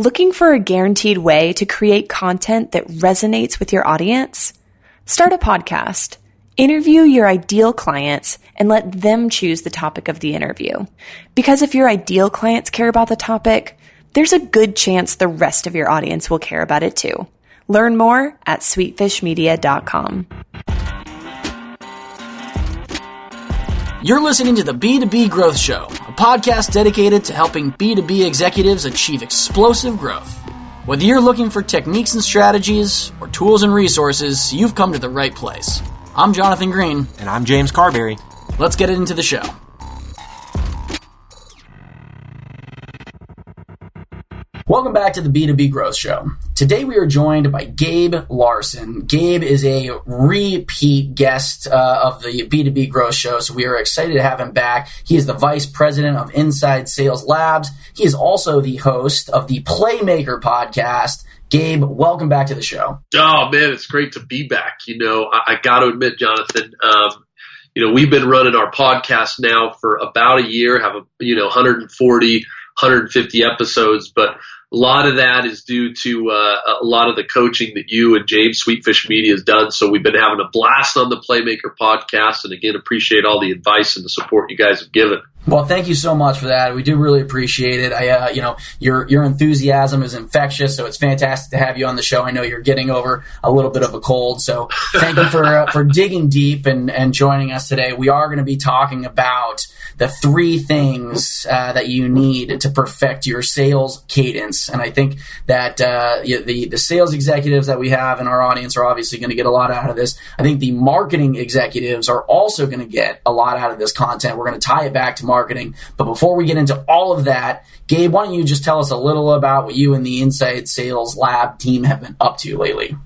Looking for a guaranteed way to create content that resonates with your audience? Start a podcast. Interview your ideal clients and let them choose the topic of the interview. Because if your ideal clients care about the topic, there's a good chance the rest of your audience will care about it too. Learn more at sweetfishmedia.com. You're listening to the B2B Growth Show, a podcast dedicated to helping B2B executives achieve explosive growth. Whether you're looking for techniques and strategies or tools and resources, you've come to the right place. I'm Jonathan Green. And I'm James Carberry. Let's get into the show. Welcome back to the B2B Growth Show. Today we are joined by Gabe Larsen. Gabe is a repeat guest of the B2B Growth Show, so we are excited to have him back. He is the Vice President of InsideSales Labs. He is also the host of the Playmaker podcast. Gabe, welcome back to the show. Oh, man, it's great to be back. I got to admit, Jonathan, we've been running our podcast now for about a year, have 140, 150 episodes, but a lot of that is due to a lot of the coaching that you and James Sweetfish Media has done. So we've been having a blast on the Playmaker podcast, and again, appreciate all the advice and the support you guys have given. Well, thank you so much for that. We do really appreciate it. Your enthusiasm is infectious, so it's fantastic to have you on the show. I know you're getting over a little bit of a cold, so thank you for digging deep and joining us today. We are going to be talking about the three things that you need to perfect your sales cadence, and I think that the sales executives that we have in our audience are obviously going to get a lot out of this. I think the marketing executives are also going to get a lot out of this content. We're going to tie it back to marketing. But before we get into all of that, Gabe, why don't you just tell us a little about what you and the InsideSales Lab team have been up to lately?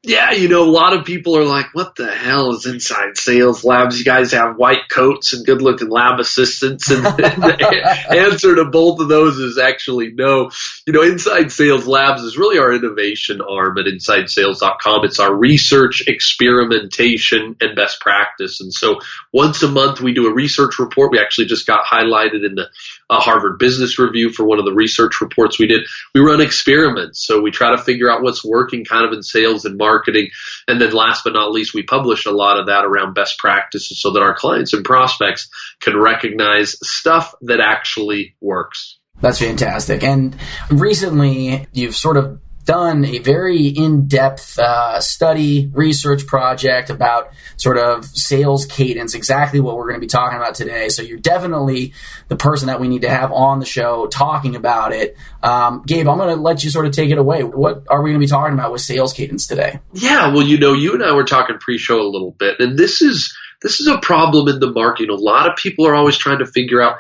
Yeah, a lot of people are like, what the hell is InsideSales Labs? You guys have white coats and good-looking lab assistants. And the answer to both of those is actually no. InsideSales Labs is really our innovation arm at InsideSales.com. It's our research, experimentation, and best practice. And so once a month, we do a research report. We actually just got highlighted in the Harvard Business Review for one of the research reports we did. We run experiments. So we try to figure out what's working kind of in sales and marketing. And then last but not least, we publish a lot of that around best practices so that our clients and prospects can recognize stuff that actually works. That's fantastic. And recently, you've sort of done a very in-depth study, research project about sort of sales cadence, exactly what we're going to be talking about today. So you're definitely the person that we need to have on the show talking about it. Gabe, I'm going to let you sort of take it away. What are we going to be talking about with sales cadence today? Yeah, well, you and I were talking pre-show a little bit, and this is a problem in the market. A lot of people are always trying to figure out,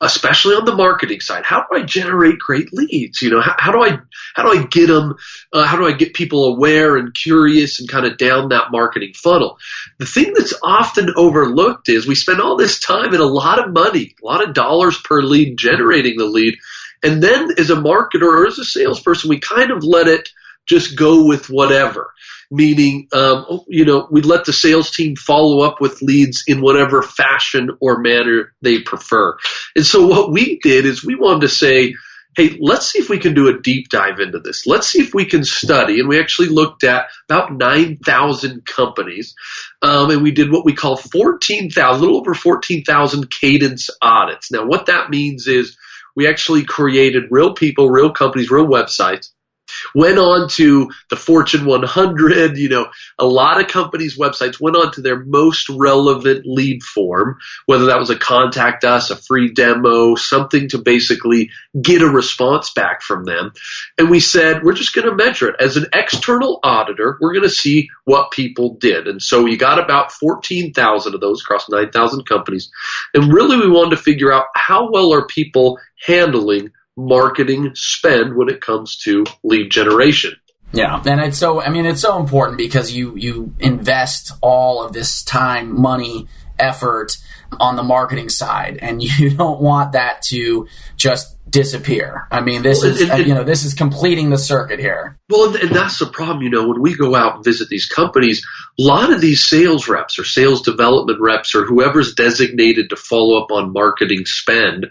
especially on the marketing side, how do I generate great leads? How do I get them? How do I get people aware and curious and kind of down that marketing funnel? The thing that's often overlooked is we spend all this time and a lot of money, a lot of dollars per lead generating the lead. And then as a marketer or as a salesperson, we kind of let it just go with whatever. Meaning, we let the sales team follow up with leads in whatever fashion or manner they prefer. And so what we did is we wanted to say, hey, let's see if we can do a deep dive into this. Let's see if we can study. And we actually looked at about 9,000 companies. And we did what we call 14,000, a little over 14,000 cadence audits. Now, what that means is we actually created real people, real companies, real websites. Went on to the Fortune 100, a lot of companies' websites went on to their most relevant lead form, whether that was a contact us, a free demo, something to basically get a response back from them. And we said, we're just going to measure it. As an external auditor, we're going to see what people did. And so we got about 14,000 of those across 9,000 companies. And really we wanted to figure out how well are people handling marketing spend when it comes to lead generation. Yeah, and it's so important because you invest all of this time, money, effort on the marketing side, and you don't want that to just disappear. I mean, this is this is completing the circuit here. Well, and that's the problem. When we go out and visit these companies, a lot of these sales reps or sales development reps or whoever's designated to follow up on marketing spend,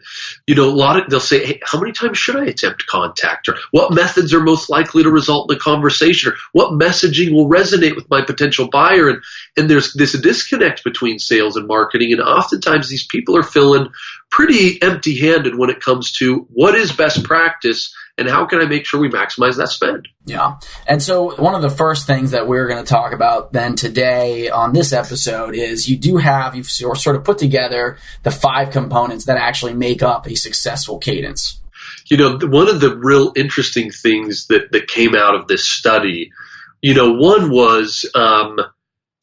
they'll say, hey, how many times should I attempt contact? Or what methods are most likely to result in a conversation? Or what messaging will resonate with my potential buyer? And there's this disconnect between sales and marketing. And oftentimes these people are feeling pretty empty-handed when it comes to what is best practice and how can I make sure we maximize that spend. Yeah. And so one of the first things that we're going to talk about then today on this episode is you've sort of put together the 5 components that actually make up a successful cadence. One of the real interesting things that came out of this study, one was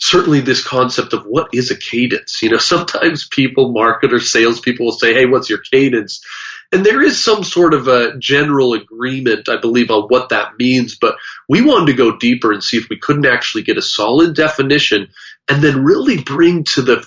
certainly this concept of what is a cadence. Sometimes people, marketers, salespeople will say, hey, what's your cadence? And there is some sort of a general agreement, I believe, on what that means. But we wanted to go deeper and see if we couldn't actually get a solid definition and then really bring to the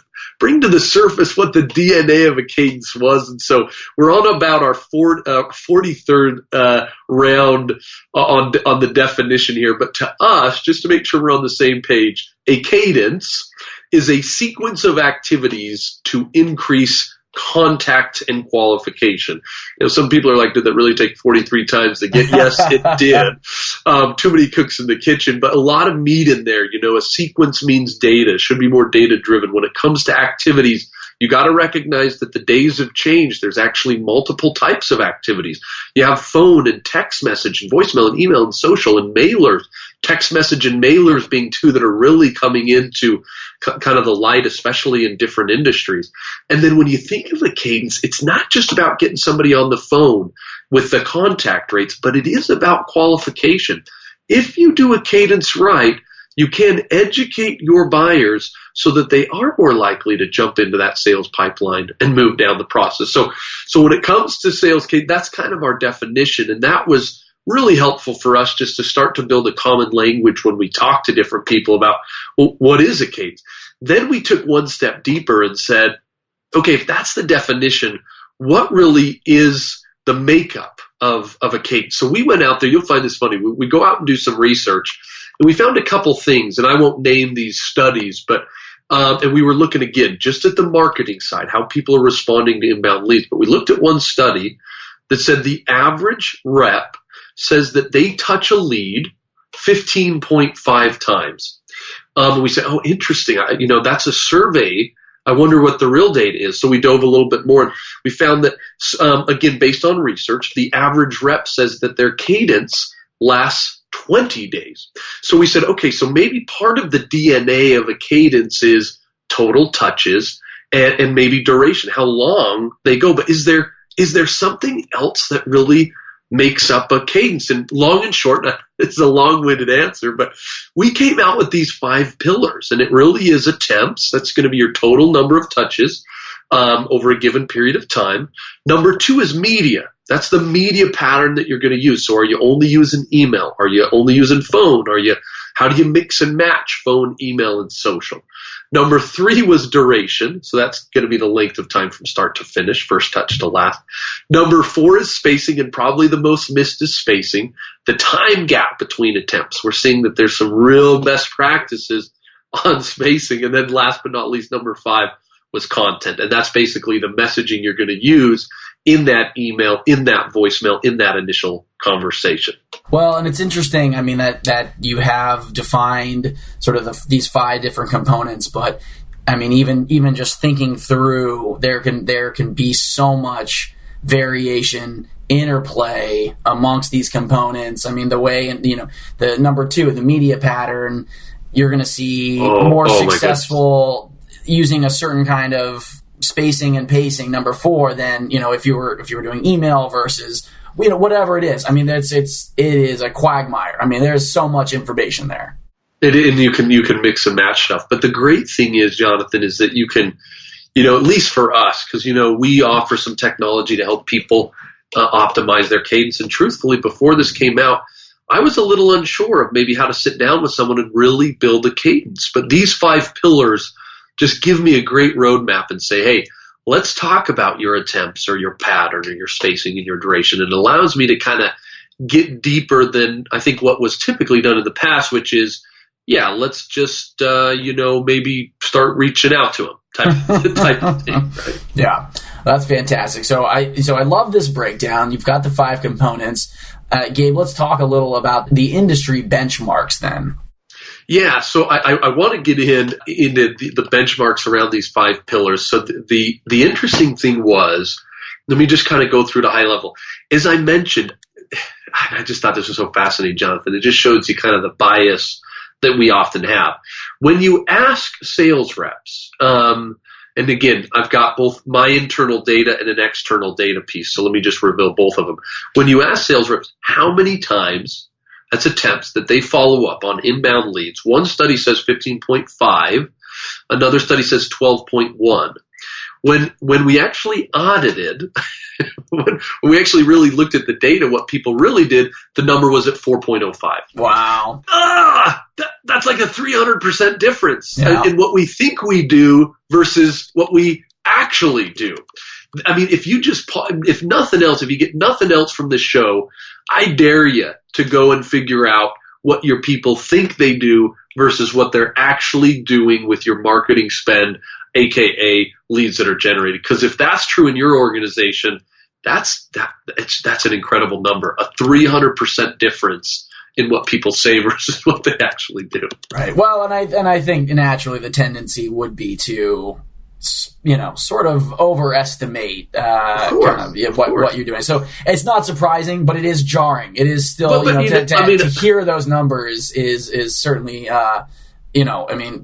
surface what the DNA of a cadence was. And so we're on about our 43rd round on the definition here. But to us, just to make sure we're on the same page, a cadence is a sequence of activities to increase contact and qualification. Some people are like, did that really take 43 times to get? Yes, it did. Too many cooks in the kitchen, but a lot of meat in there. A sequence means data. It should be more data driven. When it comes to activities, you got to recognize that the days have changed. There's actually multiple types of activities. You have phone and text message and voicemail and email and social and mailers. Text message and mailers being 2 that are really coming into kind of the light, especially in different industries. And then when you think of a cadence, it's not just about getting somebody on the phone with the contact rates, but it is about qualification. If you do a cadence right, you can educate your buyers so that they are more likely to jump into that sales pipeline and move down the process. So when it comes to sales cadence, that's kind of our definition. And that was really helpful for us just to start to build a common language when we talk to different people about, well, what is a cadence? Then we took one step deeper and said, okay, if that's the definition, what really is the makeup of a cadence? So we went out there. You'll find this funny. We go out and do some research, and we found a couple things, and I won't name these studies, but and we were looking again just at the marketing side, how people are responding to inbound leads. But we looked at one study that said the average rep says that they touch a lead 15.5 times. And we said, oh, interesting. That's a survey. I wonder what the real data is. So we dove a little bit more. And we found that, again, based on research, the average rep says that their cadence lasts 20 days. So we said, okay, so maybe part of the DNA of a cadence is total touches and maybe duration, how long they go. But is there something else that really makes up a cadence? And long and short, it's a long-winded answer, but we came out with these 5 pillars, and it really is attempts. That's going to be your total number of touches over a given period of time. Number 2 is media. That's the media pattern that you're going to use. So are you only using email? Are you only using phone? How do you mix and match phone, email, and social? Number 3 was duration. So that's going to be the length of time from start to finish, first touch to last. Number 4 is spacing, and probably the most missed is spacing, the time gap between attempts. We're seeing that there's some real best practices on spacing. And then last but not least, number 5 was content. And that's basically the messaging you're going to use in that email, in that voicemail, in that initial conversation. Well, and it's interesting, I mean, that you have defined sort of these 5 different components, but I mean, even just thinking through, there can be so much variation, interplay amongst these components. I mean, the way, the number 2, the media pattern, you're going to see more successful using a certain kind of spacing and pacing. Number 4, then, if you were doing email versus, whatever it is. I mean, it is a quagmire. I mean, there's so much information there. And you can mix and match stuff. But the great thing is, Jonathan, is that you can, at least for us, because, we offer some technology to help people optimize their cadence. And truthfully, before this came out, I was a little unsure of maybe how to sit down with someone and really build a cadence. But these 5 pillars just give me a great roadmap and say, hey, let's talk about your attempts or your pattern or your spacing and your duration. It allows me to kind of get deeper than I think what was typically done in the past, which is, yeah, let's just, maybe start reaching out to them type of thing. Right? Yeah, that's fantastic. So I love this breakdown. You've got the 5 components. Gabe, let's talk a little about the industry benchmarks then. Yeah, so I want to get into the benchmarks around these 5 pillars. So the interesting thing was, let me just kind of go through the high level. As I mentioned, I just thought this was so fascinating, Jonathan. It just shows you kind of the bias that we often have. When you ask sales reps, and again, I've got both my internal data and an external data piece, so let me just reveal both of them. When you ask sales reps how many times, that's attempts, that they follow up on inbound leads, one study says 15.5, another study says 12.1. When we actually audited, when we actually really looked at the data, what people really did, the number was at 4.05. Wow. That's like a 300% difference Yeah. in what we think we do versus what we actually do. I mean, if nothing else, if you get nothing else from this show, I dare you to go and figure out what your people think they do versus what they're actually doing with your marketing spend, aka leads that are generated. Because if that's true in your organization, that's an incredible number, a 300% difference in what people say versus what they actually do. Right. Well, and I think naturally the tendency would be to, sort of overestimate what you're doing. So it's not surprising, but it is jarring. It is still, to hear those numbers is certainly,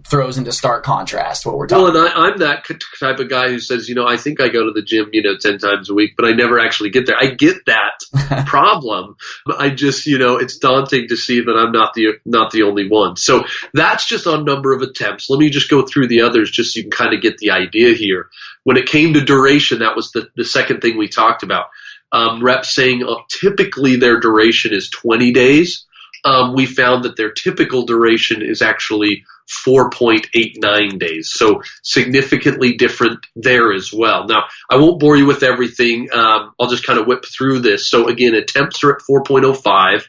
throws into stark contrast what we're talking about. Well, and I'm that type of guy who says, I think I go to the gym, 10 times a week, but I never actually get there. I get that problem. But I just, it's daunting to see that I'm not the only one. So that's just on number of attempts. Let me just go through the others just so you can kind of get the idea here. When it came to duration, that was the second thing we talked about. Reps saying typically their duration is 20 days. We found that their typical duration is actually 4.89 days. So significantly different there as well. Now, I won't bore you with everything. I'll just kind of whip through this. So again, attempts are at 4.05.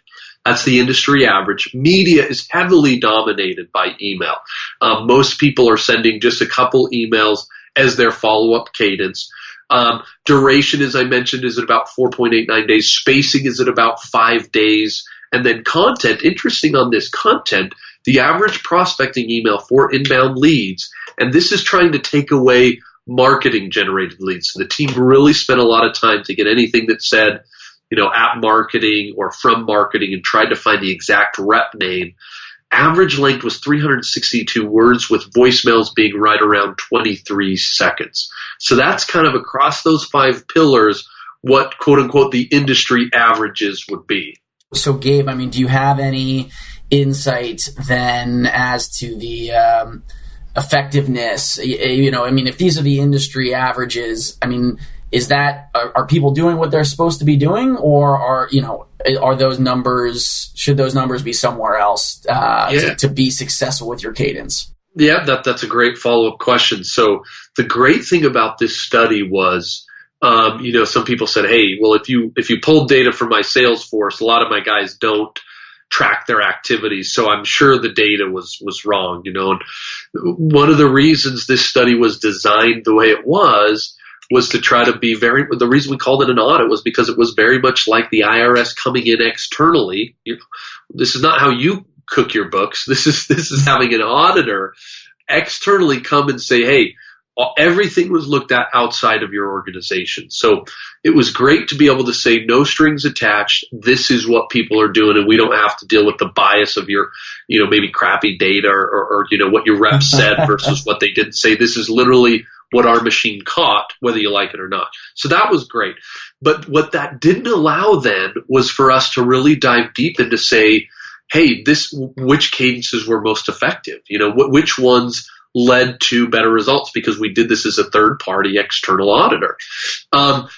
That's the industry average. Media is heavily dominated by email. Most people are sending just a couple emails as their follow-up cadence. Duration, as I mentioned, is at about 4.89 days. Spacing is at about 5 days. And then content, interesting on this content, the average prospecting email for inbound leads, and this is trying to take away marketing generated leads. So the team really spent a lot of time to get anything that said, at marketing or from marketing and tried to find the exact rep name. Average length was 362 words with voicemails being right around 23 seconds. So that's kind of across those 5 pillars what quote unquote the industry averages would be. So, Gabe, do you have any insight then as to the effectiveness? If these are the industry averages, is that are people doing what they're supposed to be doing, or are those numbers? Should those numbers be somewhere else to be successful with your cadence? Yeah, that's a great follow-up question. So, the great thing about this study was, some people said, hey, well, if you pulled data from my sales force, a lot of my guys don't track their activities. So I'm sure the data was wrong, and one of the reasons this study was designed the way it was to try to be the reason we called it an audit was because it was very much like the IRS coming in externally. This is not how you cook your books. This is having an auditor externally come and say, hey, everything was looked at outside of your organization. So it was great to be able to say no strings attached. This is what people are doing, and we don't have to deal with the bias of your, maybe crappy data or what your rep said versus what they didn't say. This is literally what our machine caught, whether you like it or not. So that was great. But what that didn't allow then was for us to really dive deep into say, hey, which cadences were most effective? Which ones led to better results because we did this as a third-party external auditor.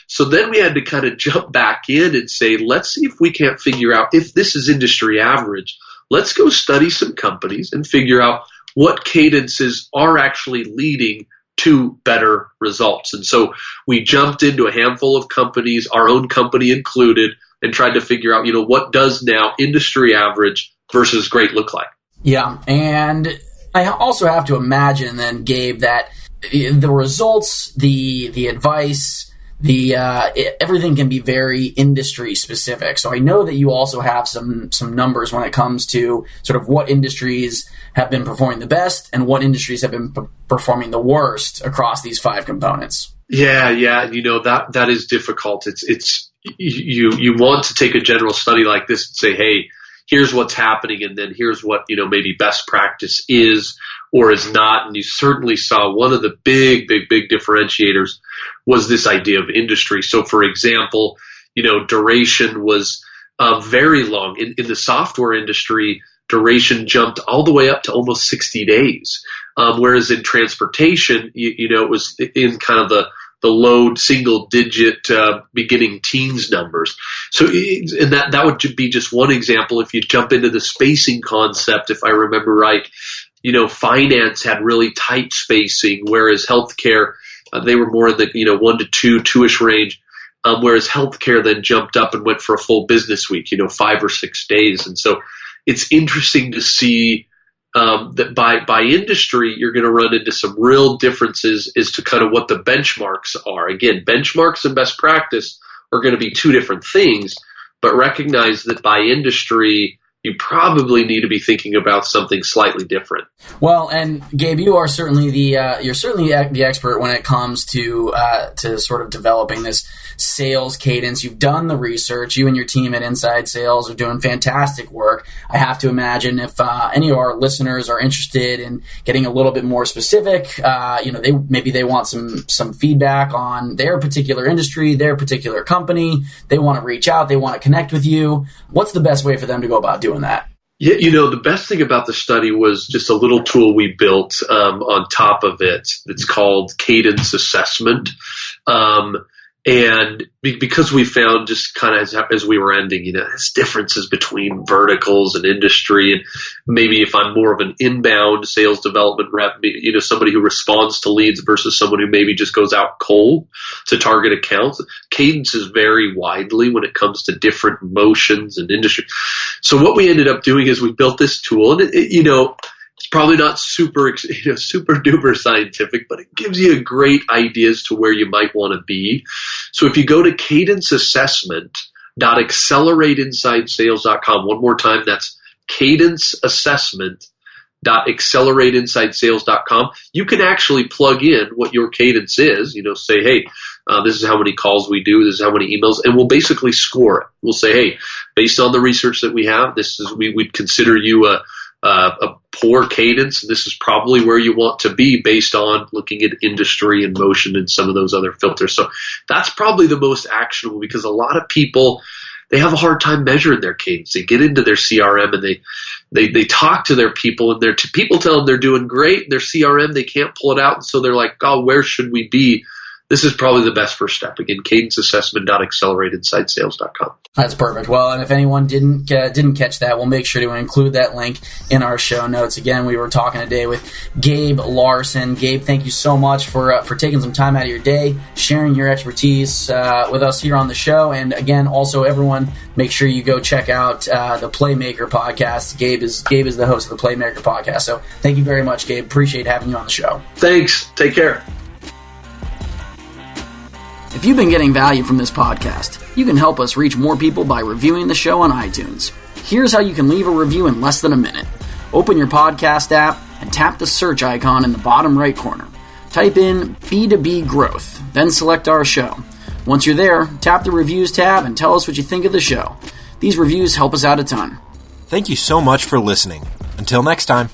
So then we had to kind of jump back in and say, let's see if we can't figure out if this is industry average. Let's go study some companies and figure out what cadences are actually leading to better results. And so we jumped into a handful of companies, our own company included, and tried to figure out, what does now industry average versus great look like? Yeah. And I also have to imagine then, Gabe, that the results, the advice, everything can be very industry specific. So I know that you also have some numbers when it comes to sort of what industries have been performing the best and what industries have been performing the worst across these 5 components. Yeah. That is difficult. It's you want to take a general study like this and say, hey, here's what's happening, and then here's what, maybe best practice is or is not. And you certainly saw one of the big differentiators was this idea of industry. So for example, duration was very long. In the software industry, duration jumped all the way up to almost 60 days. Whereas in transportation, it was in kind of the low single digit beginning teens numbers. So, and that would be just one example. If you jump into the spacing concept, if I remember right, finance had really tight spacing, whereas healthcare, they were more in the 1 to 2-ish range. Whereas healthcare then jumped up and went for a full business week, 5 or 6 days. And so it's interesting to see that by industry, you're going to run into some real differences as to kind of what the benchmarks are. Again, benchmarks and best practice are going to be 2 different things, but recognize that by industry, you probably need to be thinking about something slightly different. Well, and Gabe, you are certainly the expert when it comes to sort of developing this sales cadence. You've done the research. You and your team at Inside Sales are doing fantastic work. I have to imagine if any of our listeners are interested in getting a little bit more specific, they want some feedback on their particular industry, their particular company. They want to reach out. They want to connect with you. What's the best way for them to go about doing that? Yeah, the best thing about the study was just a little tool we built on top of it. It's called Cadence Assessment. And because we found just kind of as we were ending, there's differences between verticals and industry. And maybe if I'm more of an inbound sales development rep, somebody who responds to leads versus someone who maybe just goes out cold to target accounts, cadence is very widely when it comes to different motions and industry. So what we ended up doing is we built this tool, and it's probably not super duper scientific, but it gives you a great idea as to where you might want to be. So if you go to cadenceassessment.accelerateInsideSales.com, one more time, that's cadenceassessment.accelerateInsideSales.com, you can actually plug in what your cadence is, say, hey, this is how many calls we do, this is how many emails, and we'll basically score it. We'll say, hey, based on the research that we have, we'd consider you a poor cadence. This is probably where you want to be based on looking at industry and motion and some of those other filters. So that's probably the most actionable, because a lot of people, they have a hard time measuring their cadence. They get into their CRM and they talk to their people, and people tell them they're doing great. Their CRM, they can't pull it out. And so they're like, oh, where should we be? This is probably the best first step. Again, cadenceassessment.accelerateInsideSales.com. That's perfect. Well, and if anyone didn't catch that, we'll make sure to include that link in our show notes. Again, we were talking today with Gabe Larsen. Gabe, thank you so much for taking some time out of your day, sharing your expertise with us here on the show. And again, also everyone, make sure you go check out the Playmaker podcast. Gabe is the host of the Playmaker podcast. So thank you very much, Gabe. Appreciate having you on the show. Thanks. Take care. If you've been getting value from this podcast, you can help us reach more people by reviewing the show on iTunes. Here's how you can leave a review in less than a minute. Open your podcast app and tap the search icon in the bottom right corner. Type in B2B Growth, then select our show. Once you're there, tap the Reviews tab and tell us what you think of the show. These reviews help us out a ton. Thank you so much for listening. Until next time.